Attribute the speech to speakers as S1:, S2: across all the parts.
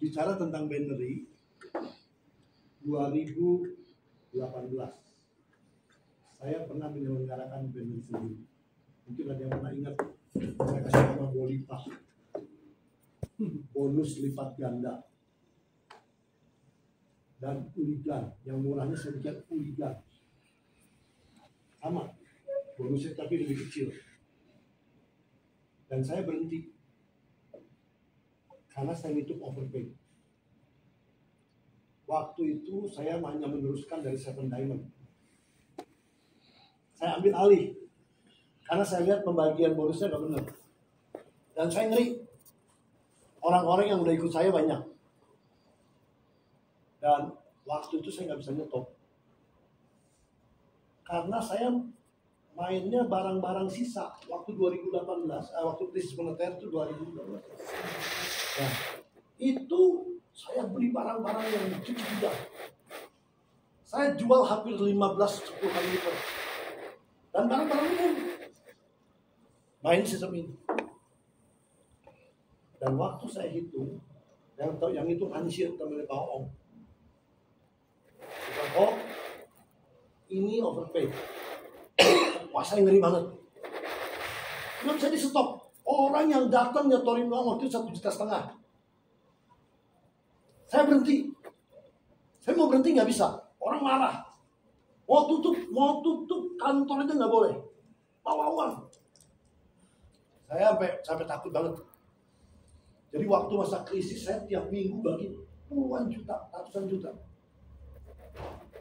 S1: bicara tentang Beneri 2018. Saya pernah menyelenggarakan Beneri sendiri. Mungkin ada yang pernah ingat, saya kasih nama Bolipah, bonus lipat ganda, dan Uligan, yang murahnya sedikit Uligan. Sama, bonusnya tapi lebih kecil. Dan saya berhenti karena saya itu overpay. Waktu itu saya hanya meneruskan dari Seven Diamond. Saya ambil alih karena saya lihat pembagian bonusnya nggak benar. Dan saya ngeri, orang-orang yang udah ikut saya banyak. Dan waktu itu saya nggak bisa nyetop karena saya mainnya barang-barang sisa. Waktu 2018, waktu krisis moneter itu 2018. Nah, itu saya beli barang-barang yang cukup mudah. Saya jual hampir 15-10 kali lipat. Dan barang-barang umum. Main sistem ini. Dan waktu saya hitung, yang itu hansir teman Pak Om. Oh, ini overpay. Wah, saya ngeri banget. Nggak bisa di stop. Orang yang datang nyetorin uang waktu itu 1,5 juta. Saya berhenti. Saya mau berhenti nggak bisa. Orang marah. Mau tutup kantor itu nggak boleh. Bawa uang. Saya sampai takut banget. Jadi waktu masa krisis saya tiap minggu bagi puluhan juta, ratusan juta.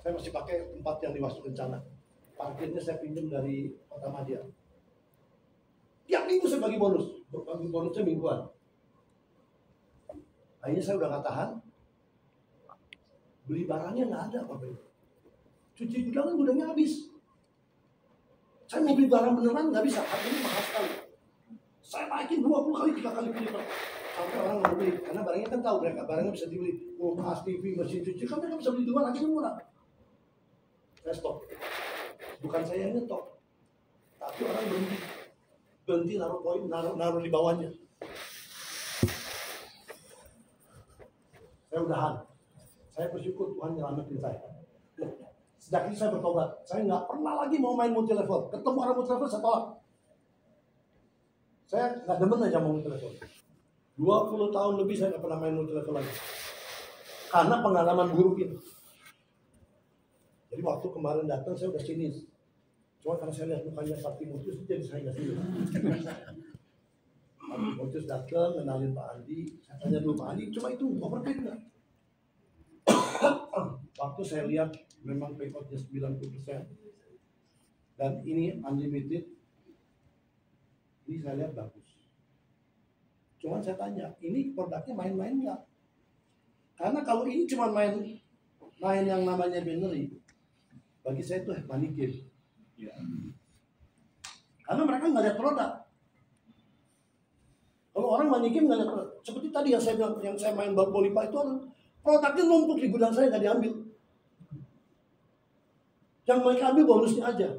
S1: Saya masih pakai tempat yang di Wastu Kencana. Parkirnya saya pinjam dari Kota Madya. Tiap minggu saya bagi bonus. Bagi bonusnya mingguan. Akhirnya saya udah nggak tahan. Beli barangnya nggak ada apa-apa. Cuci gudang gudangnya habis. Saya mau beli barang beneran nggak bisa, harganya mahal sekali. Saya naikin 20 kali, 3 kali lipat. Sampai orang nggak beli, karena barangnya kan tahu mereka barangnya bisa dibeli. Kulkas, TV, mesin cuci, kan mereka bisa beli dua lagi murah. Saya stop. Bukan saya yang ngetop, tapi orang berhenti naruh poin, naruh di bawahnya. Saya udahan. Saya bersyukur Tuhan nyelamatin saya. Sejak itu saya bertobat. Saya nggak pernah lagi mau main multi level. Ketemu orang multi level saya tolak. Saya nggak demen aja mau multi level. 20 tahun lebih saya nggak pernah main multi level lagi. Karena pengalaman buruk itu. Jadi waktu kemarin datang saya udah sinis. Cuma karena saya lihat mukanya Pak Timotius, jadi saya nggak sinis. Pak Timotius datang, kenalin Pak Andi. Saya tanya dulu Pak Andi, cuma itu overpay nggak? Waktu saya lihat memang payoutnya 90%. Dan ini unlimited. Ini saya lihat bagus. Cuman saya tanya, ini produknya main-main nggak? Karena kalau ini cuma main yang namanya binary, bagi saya itu money game. Ya. Karena mereka nggak lihat produk. Kalau orang money game nggak lihat produk, seperti tadi yang saya bilang, yang saya main Bolipah itu orang produknya numpuk di gudang saya nggak diambil. Yang mereka ambil bonusnya aja.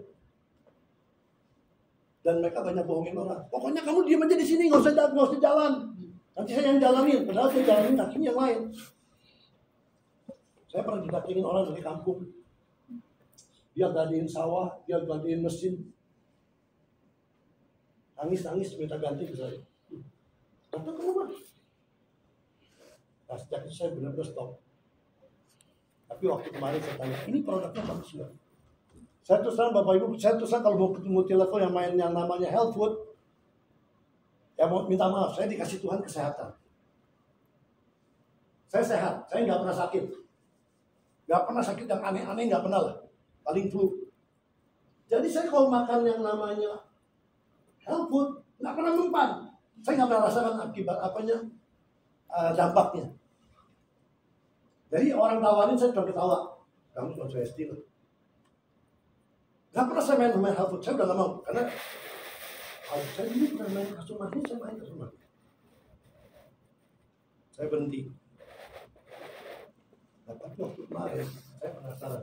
S1: Dan mereka banyak bohongin orang. Pokoknya kamu diam aja di sini, nggak usah jalan. Nanti saya yang jalanin, padahal saya jalanin kakinya yang lain. Saya pernah didatengin orang dari kampung. Dia gadein sawah, dia gadein mesin. Nangis minta ganti ke saya. Datang ke rumah. Nah, sejak itu saya benar-benar stop. Tapi waktu kemarin saya tanya, ini produknya bagus nggak? Saya terus terang Bapak Ibu, saya terus terang kalau mau multi level yang main yang namanya health food, ya mau minta maaf, saya dikasih Tuhan kesehatan. Saya sehat, saya nggak pernah sakit. Nggak pernah sakit yang aneh-aneh, nggak pernah lah. Paling flu. Jadi saya kalau makan yang namanya health food, nggak pernah mempan. Saya nggak pernah rasakan akibat dampaknya. Jadi orang tawarin saya cuma ketawa. Kamu cuma saya steal. Gak pernah saya main health food, saya udah gak mau. Karena saya dulu pernah main kasumahnya, saya main kasumah. Saya berhenti. Nah, tapi waktu kemarin, saya penasaran.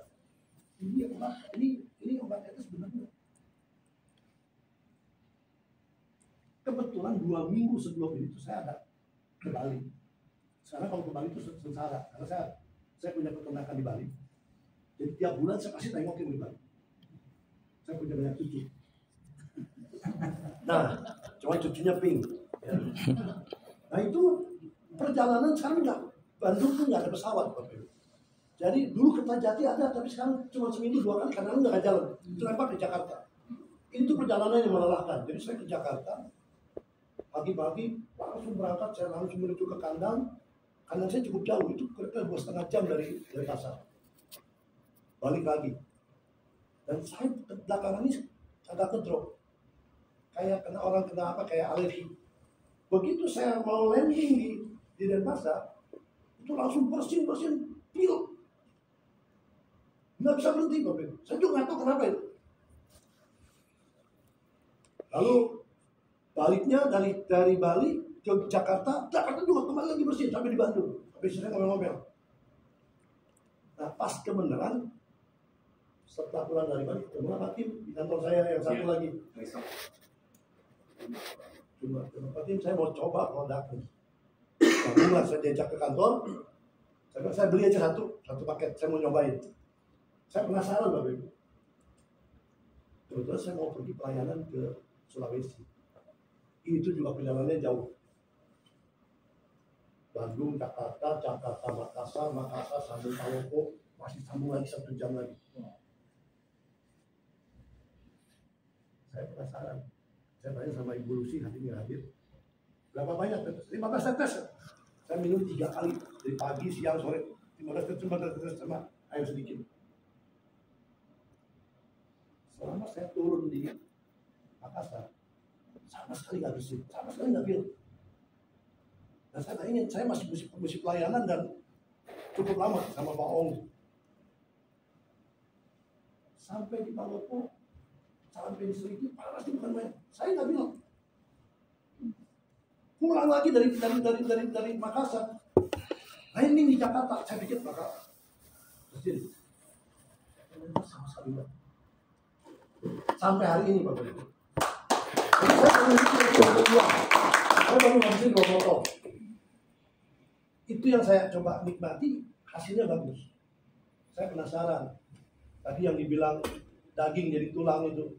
S1: Ini obat itu sebenarnya. Kebetulan 2 minggu sebelum itu saya ada ke Bali. Sekarang kalau ke Bali itu sengsara, karena saya punya peternakan di Bali. Jadi tiap bulan saya pasti tengokin di Bali. Saya punya banyak cucu. Nah, cuma cucunya pink. Ya. Nah itu perjalanan sekarang nggak, Bandung tuh nggak ada pesawat. Jadi dulu Kertajati ada, tapi sekarang cuma seminggu 2 kali karena nggak jalan. Itu lempar di Jakarta. Itu perjalanan yang melelahkan. Jadi saya ke Jakarta, pagi-pagi langsung berangkat, saya langsung menuju ke kandang. Kandang saya cukup jauh, itu kira-kira 2,5 jam dari pasar. Balik lagi. Dan saya belakangan ini agak ngedrop. Kayak orang kena apa, kayak alergi. Begitu saya mau landing di Denpasar, itu langsung bersin pilek. Nggak bisa berhenti, Bapak. Saya juga nggak tahu kenapa itu. Lalu baliknya dari Bali ke Jakarta juga kembali lagi bersin sampai di Bandung. Habis saya ngomel-ngomel. Nah pas kebenaran, setelah pulang dari Bali, ketemu Hakim di kantor saya yang satu lagi. Cuma Hakim, saya mau coba produknya. Lalu saya diajak ke kantor, saya beli aja satu paket, saya mau nyobain. Saya penasaran Bapak Ibu. Terus saya mau pergi pelayanan ke Sulawesi. Itu juga perjalanannya jauh. Bandung, Jakarta, Makassar, sambung Palopo, masih sambung lagi 1 jam lagi. Saya penasaran. Saya tanya sama Ibu Lucy, hari ini hadir. Berapa banyak tetes? 15 tetes. Saya minum 3 kali, dari pagi, siang, sore. 15 tetes sama air sedikit. Selama saya turun di Makassar, sama sekali nggak bersih, sama sekali nggak feel. Dan saya ingin, saya masih pelayanan dan cukup lama sama Pak Ong. Sampai di Palopo, sampai di Seriki, panas itu bukan main. Saya nggak bilang. Pulang lagi dari Makassar, landing di Jakarta, saya pikir bakal bersih. Sama sekali nggak. Sampai hari ini Bapak Ibu. Saya baru ngabisin 2 botol. Itu yang saya coba nikmati, hasilnya bagus. Saya penasaran. Tadi yang dibilang daging jadi tulang itu.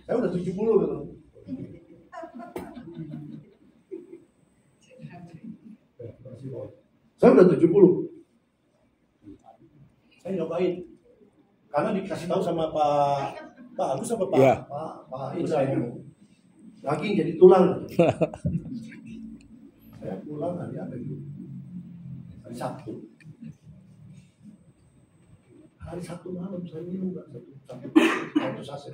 S1: Saya udah 70 gitu. Saya udah 70. Saya nyobain. Karena dikasih tahu sama Pak Agus sama Pak Indra itu. Daging jadi tulang. Saya pulang hari apa itu? Hari Sabtu. Hari Sabtu malam saya minum satu saset.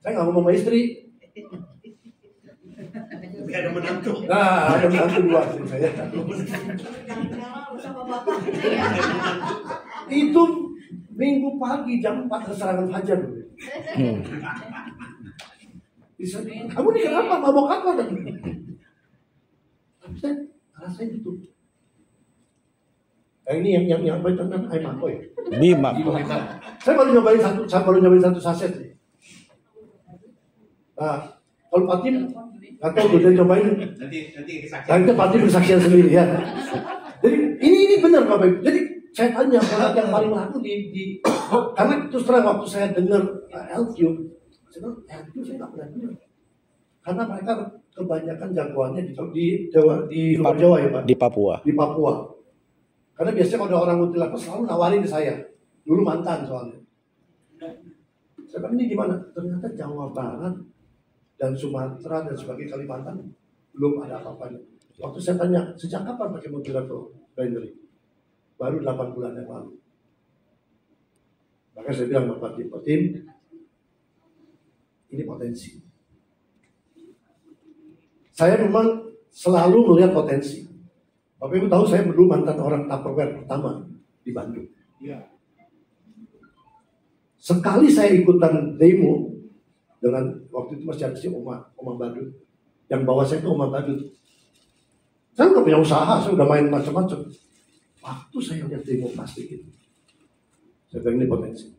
S1: Saya nggak ngomong sama istri.
S2: Tapi ada menantu.
S1: Nah, ada menantu 2 istri saya. Itu Minggu pagi jam 4 serangan fajar. Kamu ini kenapa? Mabok apa? Tapi saya rasain itu. Ini yang baik tentang air mako ya?
S3: Bima.
S1: Saya baru nyobain satu saset. Nah, kalau Pak Tim, nggak tahu udah nyobain.
S2: Nanti
S1: Nanti Pak Tim bersaksian sendiri ya. Jadi ini benar Bapak Ibu. Jadi saya tanya orang yang paling laku karena terus terang waktu saya dengar LQ, saya bilang LQ saya nggak pernah dengar. Karena mereka kebanyakan jagoannya di luar Jawa ya Pak.
S3: Di Papua.
S1: Di Papua. Karena biasanya kalau ada orang multilevel selalu nawarin ke saya. Dulu mantan soalnya. Saya bilang ini gimana? Ternyata Jawa Barat dan Sumatera dan sebagai Kalimantan belum ada apa-apanya. Waktu saya tanya, sejak kapan pakai multilevel binary? Baru 8 bulan yang lalu. Maka saya bilang Bapak Tim, ini potensi. Saya memang selalu melihat potensi. Bapak Ibu tahu saya dulu mantan orang Tupperware pertama di Bandung.
S2: Ya.
S1: Sekali saya ikutan demo dengan waktu itu masih ada si Oma Badut. Yang bawa saya itu Oma Badut. Saya udah punya usaha, saya udah main macam-macam. Waktu saya lihat demo plastik itu, saya bilang ini potensi.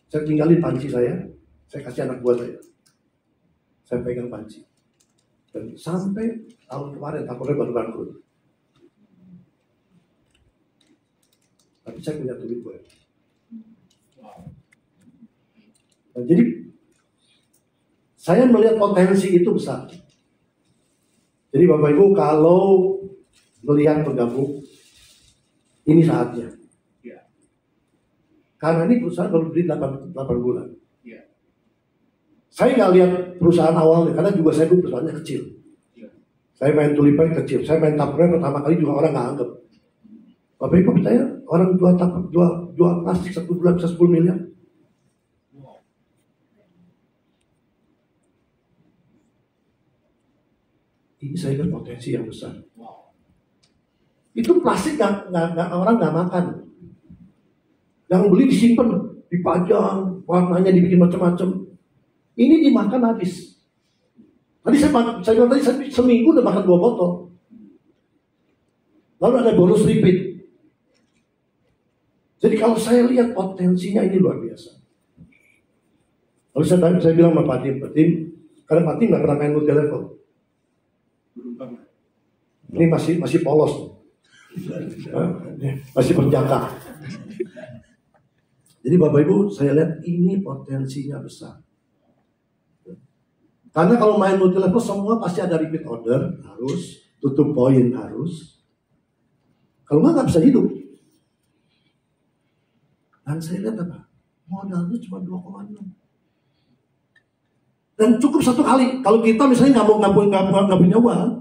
S1: Saya tinggalin panci saya kasih anak buah saya pegang panci. Dan sampai tahun kemarin Tapera baru bangkrut. Tapi saya punya duit gue. Nah, jadi saya melihat potensi itu besar. Jadi Bapak Ibu kalau melihat bergabung, ini saatnya. Karena ini perusahaan baru berdiri 8 bulan. Saya nggak lihat perusahaan awalnya, karena juga saya dulu perusahaannya kecil. Saya main Tulipai kecil, saya main Tapera pertama kali juga orang nggak anggap. Bapak Ibu percaya orang jual plastik 1 bulan bisa 10 miliar? Ini saya lihat potensi yang besar. Itu plastik orang nggak makan. Yang beli disimpan, dipajang, warnanya dibikin macam-macam. Ini dimakan habis. Tadi saya bilang tadi seminggu udah makan 2 botol. Lalu ada bonus repeat. Jadi kalau saya lihat potensinya ini luar biasa. Lalu saya bilang sama Pak Tim, karena Pak Tim nggak pernah main multi level. Ini masih polos, masih berjaka. Jadi Bapak Ibu, saya lihat ini potensinya besar. Karena kalau main multi level semua pasti ada repeat order, harus tutup poin harus. Kalau nggak bisa hidup. Dan saya lihat apa? Modalnya cuma 2,6. Dan cukup 1 kali. Kalau kita misalnya nggak punya uang,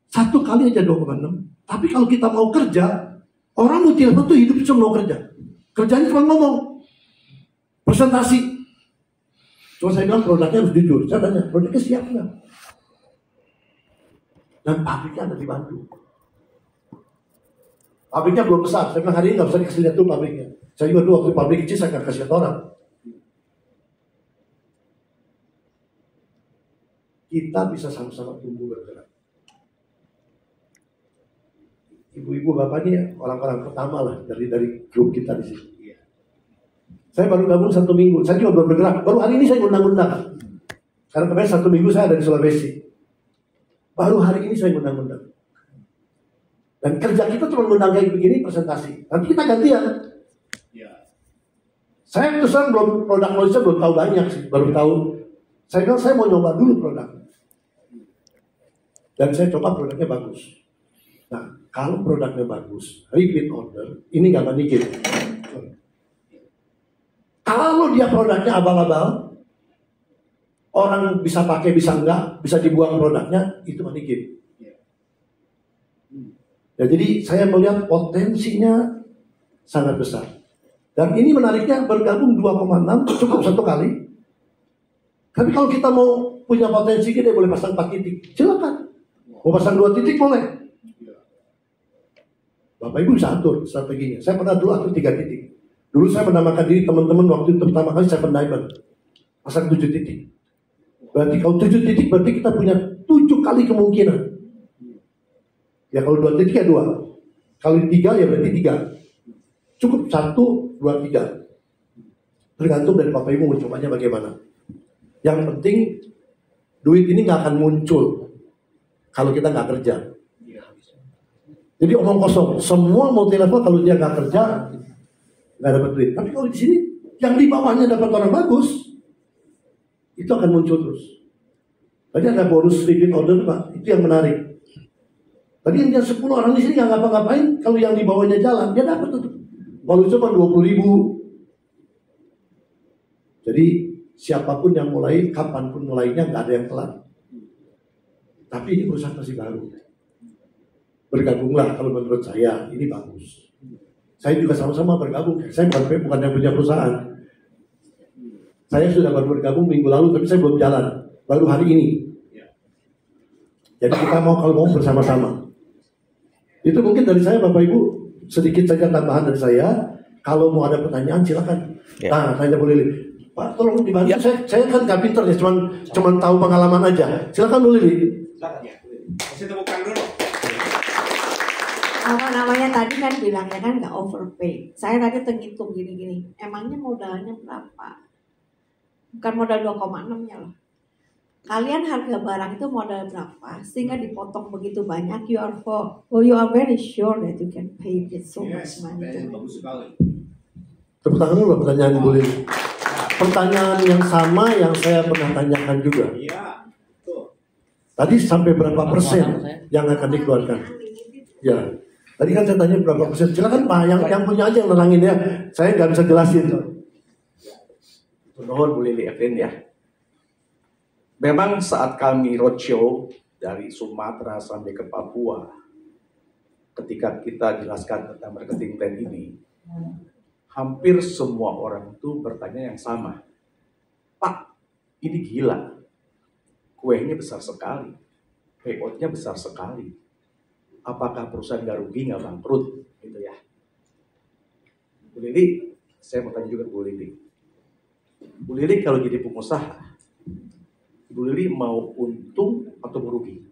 S1: 1 kali aja 2,6. Tapi kalau kita mau kerja, orang multi level tuh hidup cuma mau kerja. Kerjanya cuma ngomong, presentasi. Cuma saya bilang produknya harus jujur. Saya tanya, produknya siap nggak? Dan pabriknya ada di Bandung. Pabriknya belum besar. Saya bilang hari ini nggak bisa dikasih lihat tuh pabriknya. Saya juga dulu waktu pabrik kecil saya nggak kasih lihat orang. Kita bisa sama-sama tumbuh bergerak. Ibu-ibu bapak ini orang-orang pertama lah dari grup kita di sini. Saya baru gabung 1 minggu. Saya juga belum bergerak. Baru hari ini saya ngundang-undang. Karena kemarin 1 minggu saya ada di Sulawesi. Baru hari ini saya ngundang-undang. Dan kerja kita cuma ngundang kayak begini presentasi. Nanti kita gantian. Saya terus terang belum produk knowledge belum tahu banyak sih. Baru tahu. Saya bilang saya mau nyoba dulu produk. Dan saya coba produknya bagus. Nah, kalau produknya bagus, repeat order, ini nggak manikin. Kalau dia produknya abal-abal, orang bisa pakai, bisa enggak, bisa dibuang produknya, itu manikin. Ya, jadi saya melihat potensinya sangat besar. Dan ini menariknya bergabung 2,6, cukup 1 kali. Tapi kalau kita mau punya potensi, kita boleh pasang 4 titik. Silakan. Mau pasang 2 titik boleh. Bapak Ibu bisa atur strateginya. Saya pernah dulu atur 3 titik. Dulu saya menamakan diri teman-teman waktu itu pertama kali saya pendiamond. Pasang 7 titik. Berarti kalau 7 titik berarti kita punya 7 kali kemungkinan. Ya kalau 2 titik ya 2. Kalau 3 ya berarti 3. Cukup 1, 2, 3. Tergantung dari Bapak Ibu mencobanya bagaimana. Yang penting duit ini gak akan muncul kalau kita gak kerja. Jadi omong kosong. Semua multi level kalau dia gak kerja nggak dapat duit. Tapi kalau di sini yang di bawahnya dapat orang bagus, itu akan muncul terus. Tadi ada bonus repeat order Pak, itu yang menarik. Tadi yang 10 orang di sini nggak ngapa-ngapain, kalau yang di bawahnya jalan dia dapat tuh. Walau cuma 20.000. Jadi siapapun yang mulai, kapanpun mulainya nggak ada yang telat. Tapi ini perusahaan masih baru. Bergabunglah kalau menurut saya ini bagus. Saya juga sama-sama bergabung. Saya bukan yang punya perusahaan. Saya sudah baru bergabung minggu lalu, tapi saya belum jalan. Baru hari ini. Jadi kita kalau mau bersama-sama. Itu mungkin dari saya Bapak Ibu. Sedikit saja tambahan dari saya. Kalau mau ada pertanyaan silakan. Nah, tanya Bu Lili. Pak, tolong dibantu. Saya kan nggak pinter ya, cuman tahu pengalaman aja. Silakan Bu Lili.
S2: Silakan ya. Kasih temukan dulu.
S3: Apa namanya tadi kan bilangnya kan nggak overpay. Saya tadi terhitung gini-gini. Emangnya modalnya berapa? Bukan modal 2,6-nya loh. kalian harga barang itu modal berapa sehingga dipotong begitu banyak, you are very sure that you can pay it so much money to me.
S2: Bagus sekali.
S1: Tepuk tangan dulu pertanyaan Bu Lili. Pertanyaan yang sama yang saya pernah tanyakan juga.
S2: Iya. Tuh.
S1: Tadi sampai berapa persen yang akan dikeluarkan? Ya. Tadi kan saya tanya berapa persen. Silakan Pak, yang punya aja yang nerangin ya. Saya nggak bisa jelasin.
S4: Nuhun Bu Lili Evelyn ya. Memang saat kami roadshow dari Sumatera sampai ke Papua, ketika kita jelaskan tentang marketing plan ini, hampir semua orang itu bertanya yang sama. Pak, ini gila. Kuenya besar sekali. Payout-nya besar sekali. Apakah perusahaan nggak rugi, nggak bangkrut? Gitu ya. Bu Lili, saya mau tanya juga ke Bu Lili. Bu Lili kalau jadi pengusaha, Bu Lili mau untung atau merugi?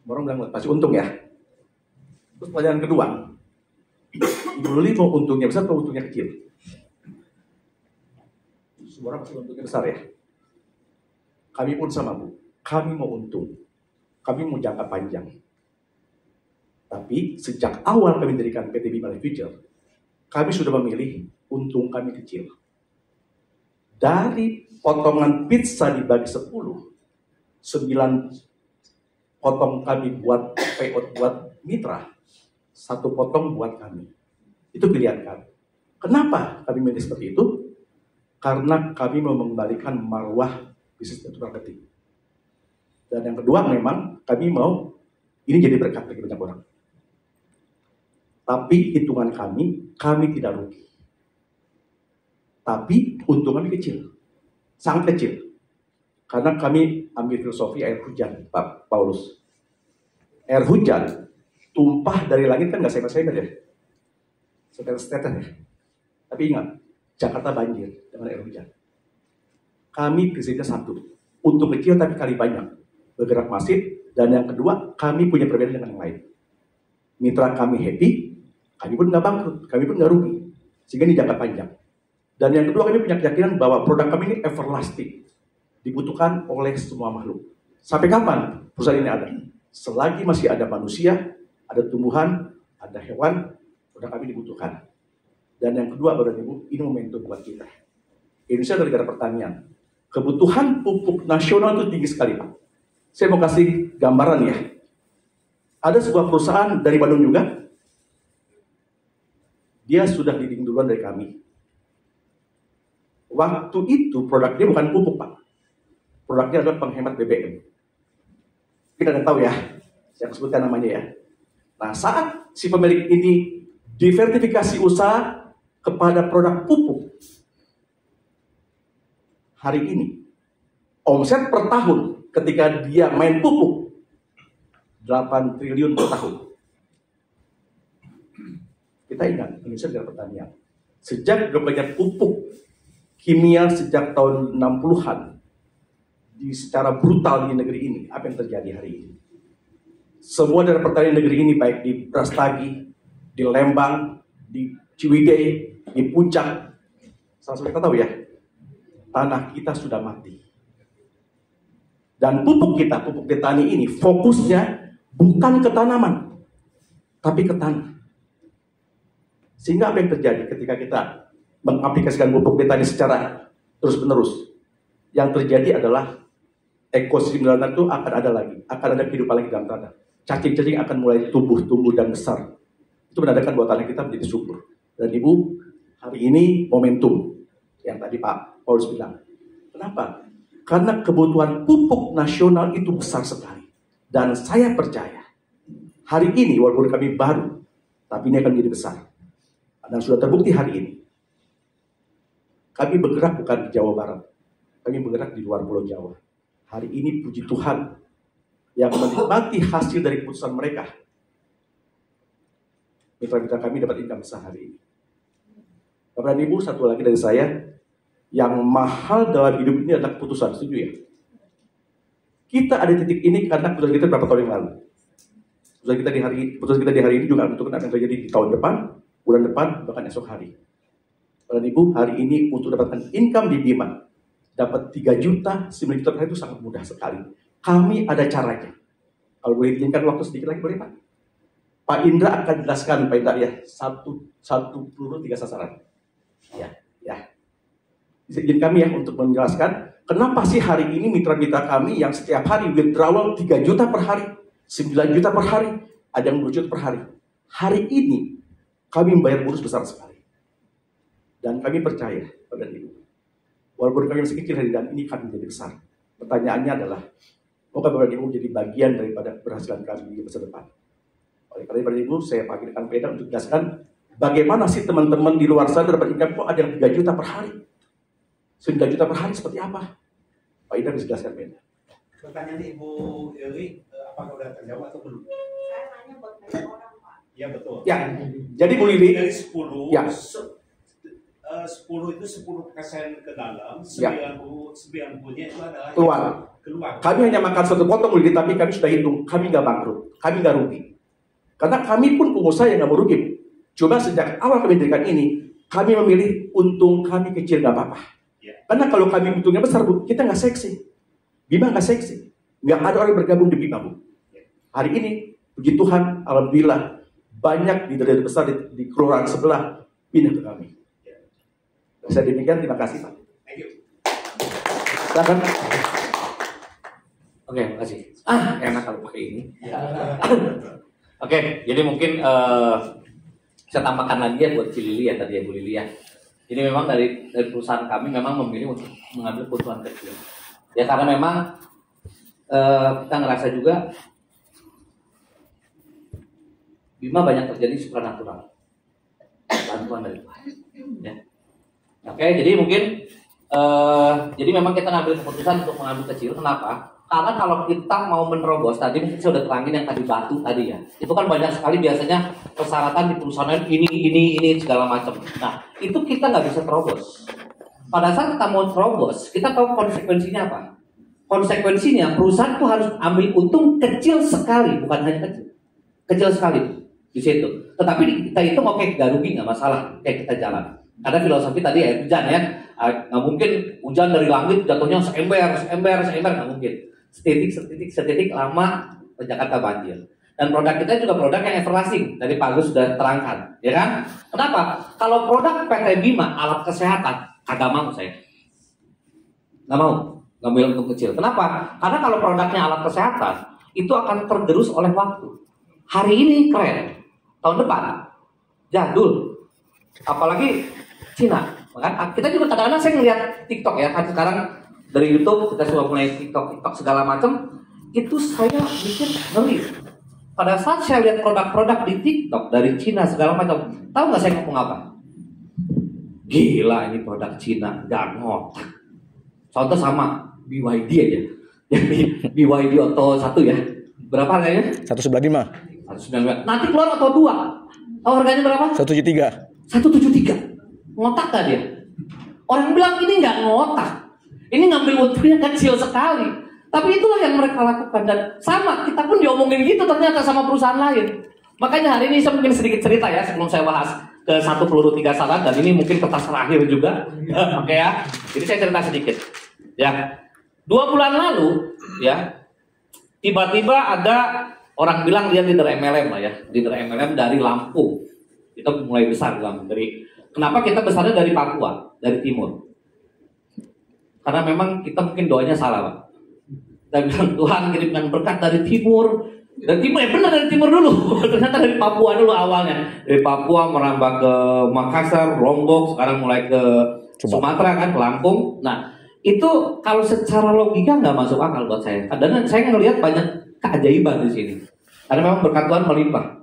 S4: Orang bilang pasti untung ya. Terus pertanyaan kedua, Ibu Lili mau untungnya besar atau untungnya kecil? Semua orang pasti untungnya besar ya. Kami pun sama Bu, kami mau untung, kami mau jangka panjang. Tapi sejak awal kami mendirikan PT Bima Life Future, kami sudah memilih untung kami kecil. Dari potongan pizza dibagi 10, 9 potong kami buat payout buat mitra, 1 potong buat kami. Itu pilihan kami. Kenapa kami milih seperti itu? Karena kami mau mengembalikan marwah bisnis network marketing. Dan yang kedua memang kami mau ini jadi berkat bagi banyak orang. Tapi hitungan kami tidak rugi. Tapi untung kami kecil, sangat kecil. Karena kami ambil filosofi air hujan, Pak Paulus. Air hujan tumpah dari langit kan nggak semet-semet ya, setet-setetan ya. Tapi ingat, Jakarta banjir dengan air hujan. Kami prinsipnya satu, untung kecil tapi kali banyak, bergerak masif. Dan yang kedua, kami punya perbedaan dengan yang lain. Mitra kami happy, kami pun nggak bangkrut, kami pun nggak rugi. Sehingga ini jangka panjang. Dan yang kedua, kami punya keyakinan bahwa produk kami ini everlasting. Dibutuhkan oleh semua makhluk. Sampai kapan perusahaan ini ada? Selagi masih ada manusia, ada tumbuhan, ada hewan, produk kami dibutuhkan. Dan yang kedua, Bapak dan Ibu, ini momentum buat kita. Indonesia adalah negara pertanian. Kebutuhan pupuk nasional itu tinggi sekali, Pak. Saya mau kasih gambaran ya. Ada sebuah perusahaan dari Bandung juga. Dia sudah leading duluan dari kami. Waktu itu produknya bukan pupuk, Pak. Produknya adalah penghemat BBM. Kita ada tahu ya, saya sebutkan namanya ya. Nah, saat si pemilik ini divertifikasi usaha kepada produk pupuk, hari ini omset per tahun ketika dia main pupuk 8 triliun per tahun. Kita ingat, Indonesia adalah pertanian. Sejak banyak pupuk kimia sejak tahun 60-an secara brutal di negeri ini, apa yang terjadi hari ini? Semua dari pertanian negeri ini, baik di Brastagi, di Lembang, di Ciwidey, di Puncak, sama-sama kita tahu ya, tanah kita sudah mati. Dan pupuk kita, pupuk petani ini, fokusnya bukan ke tanaman, tapi ke tanah. Sehingga apa yang terjadi ketika kita mengaplikasikan pupuk petani secara terus-menerus? Yang terjadi adalah ekosistem dalam tanah itu akan ada lagi, akan ada kehidupan lagi dalam tanah. Cacing-cacing akan mulai tumbuh dan besar. Itu menandakan bahwa tanah kita menjadi subur. Dan Ibu, hari ini momentum yang tadi Pak Paulus bilang. Kenapa? Karena kebutuhan pupuk nasional itu besar sekali. Dan saya percaya, hari ini walaupun kami baru, tapi ini akan menjadi besar. Dan sudah terbukti hari ini. Kami bergerak bukan di Jawa Barat. Kami bergerak di luar Pulau Jawa. Hari ini puji Tuhan yang menikmati hasil dari keputusan mereka. Mitra-mitra kami dapat income besar hari ini. Bapak dan Ibu, satu lagi dari saya, yang mahal dalam hidup ini adalah keputusan. Setuju ya? Kita ada di titik ini karena keputusan kita berapa tahun yang lalu. Keputusan kita di hari ini juga menentukan apa yang terjadi di tahun depan, bulan depan, bahkan esok hari. Bapak dan Ibu, hari ini untuk dapatkan income di Bima, dapat 3 juta, 9 juta per hari itu sangat mudah sekali. Kami ada caranya. Kalau boleh izinkan waktu sedikit lagi, boleh Pak? Pak Indra akan jelaskan, Pak Indra ya, satu peluru 3 sasaran. Ya. Izin kami ya untuk menjelaskan, kenapa sih hari ini mitra-mitra kami yang setiap hari withdrawal 3 juta per hari, 9 juta per hari, ada yang 2 juta per hari. Hari ini kami membayar bonus besar sekali. Dan kami percaya pada Ibu. Walaupun kami masih kecil hari ini kami menjadi besar. Pertanyaannya adalah, moga Bapak Ibu menjadi bagian daripada keberhasilan kami di masa depan. Oleh karena Bapak Ibu, saya panggilkan Peda untuk jelaskan bagaimana sih teman-teman di luar sana dapat income kok ada yang 3 juta per hari. 9 juta per hari seperti apa? Pak Ida bisa jelaskan Peda.
S2: Pertanyaan Ibu Ewi, apakah sudah terjawab atau belum?
S3: Saya nanya buat banyak orang, Pak.
S2: Iya betul.
S4: Ya, jadi Bu Lili,
S2: Dari 10,
S4: ya.
S2: 10 itu 10% ke dalam,
S4: Ya.
S2: 90-nya itu adalah
S4: keluar. Kami hanya makan satu potong Bu Lili, tapi kami sudah hitung, kami nggak bangkrut, kami nggak rugi. Karena kami pun pengusaha yang nggak mau rugi. Cuma sejak awal kami dirikan ini, kami memilih untung kami kecil nggak apa-apa.
S2: Ya.
S4: Karena kalau kami untungnya besar Bu, kita nggak seksi. Bima nggak seksi. Nggak ada orang yang bergabung di Bima Bu. Hari ini, puji Tuhan, alhamdulillah, banyak leader besar di kelurahan sebelah pindah ke kami. Saya demikian, terima kasih Pak.
S2: Thank you.
S4: Silakan.
S5: Oke, makasih. Enak kalau pakai ini.
S2: Ya.
S5: Oke, jadi mungkin saya tambahkan lagi ya buat si Lili ya tadi ya Bu Lili ya. Jadi memang dari perusahaan kami memang memilih untuk mengambil keuntungan kecil. Ya karena memang kita ngerasa juga Bima banyak terjadi supranatural. Bantuan dari Tuhan. Ya. Oke, jadi mungkin jadi memang kita ngambil keputusan untuk mengambil kecil. Kenapa? Karena kalau kita mau menerobos, tadi mungkin saya udah terangin yang tadi batu tadi ya. Itu kan banyak sekali biasanya persyaratan di perusahaan ini segala macam. Nah, itu kita nggak bisa terobos. Pada saat kita mau terobos, kita tahu konsekuensinya apa? Konsekuensinya perusahaan itu harus ambil untung kecil sekali, bukan hanya kecil. Kecil sekali di situ. Tetapi kita hitung oke, nggak rugi, nggak masalah, kayak kita jalan. Ada filosofi tadi ya, hujan ya, nggak mungkin hujan dari langit jatuhnya seember, nggak mungkin. Setitik lama Jakarta banjir. Dan produk kita juga produk yang everlasting. Tadi Pak Agus sudah terangkan, ya kan? Kenapa? Kalau produk PT Bima alat kesehatan, agak mau saya. Nggak mau untuk kecil. Kenapa? Karena kalau produknya alat kesehatan, itu akan tergerus oleh waktu. Hari ini keren, tahun depan jadul. Apalagi Cina, kan? Kita juga kadang-kadang saya ngeliat TikTok ya, kan sekarang dari YouTube kita sudah mulai TikTok segala macam, itu saya mikir ngeri. Pada saat saya lihat produk-produk di TikTok dari Cina segala macam, tahu nggak saya ngomong apa? Gila ini produk Cina, gak ngotak. Contoh sama BYD aja, jadi BYD Auto 1 ya, berapa harganya?
S6: 195.
S5: 195. Nanti keluar Auto 2, tahu harganya berapa?
S6: 173.
S5: 173. Ngotak gak dia? Orang bilang ini nggak ngotak. Ini ngambil untungnya kecil sekali. Tapi itulah yang mereka lakukan. Dan sama, kita pun diomongin gitu ternyata sama perusahaan lain. Makanya hari ini saya mungkin sedikit cerita ya sebelum saya bahas ke 1 peluru 3 saran. Dan ini mungkin kertas terakhir juga. Oke ya. Jadi saya cerita sedikit. Ya, 2 bulan lalu ya, tiba-tiba ada orang bilang dia leader MLM lah ya. Leader MLM dari Lampung. Kita mulai besar di Lampung. Kenapa kita besarnya dari Papua, dari timur? Karena memang kita mungkin doanya salah, Pak. Kita bilang Tuhan kirimkan berkat dari timur. Dari timur, ya benar dari timur dulu. Ternyata dari Papua dulu awalnya. Dari Papua merambah ke Makassar, Lombok, sekarang mulai ke Sumatera kan, ke Lampung. Nah, itu kalau secara logika nggak masuk akal buat saya. Dan saya ngelihat banyak keajaiban di sini. Karena memang berkat Tuhan melimpah.